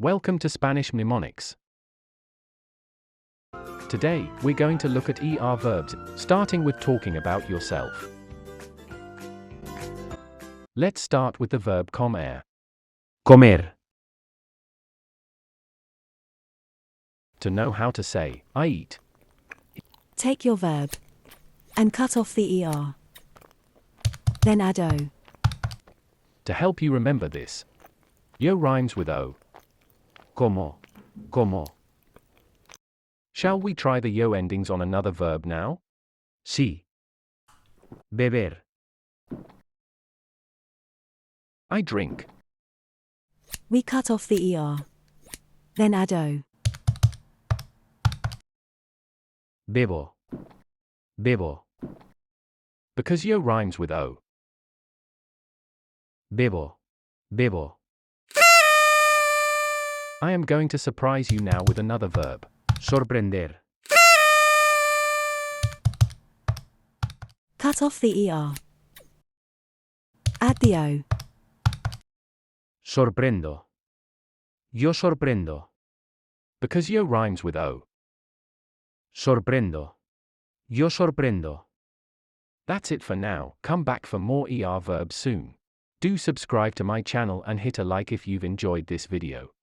Welcome to Spanish Mnemonics. Today, we're going to look at ER verbs, starting with talking about yourself. Let's start with the verb comer. Comer. To know how to say, I eat. Take your verb and cut off the ER. Then add O. To help you remember this, yo rhymes with O. Como. Como. Shall we try the yo endings on another verb now? Sí. Beber. I drink. We cut off the ER. Then add O. Bebo. Bebo. Because yo rhymes with O. Bebo. Bebo. I am going to surprise you now with another verb. Sorprender. Cut off the ER. Add the O. Sorprendo. Yo sorprendo. Because yo rhymes with O. Sorprendo. Yo sorprendo. That's it for now. Come back for more ER verbs soon. Do subscribe to my channel and hit a like if you've enjoyed this video.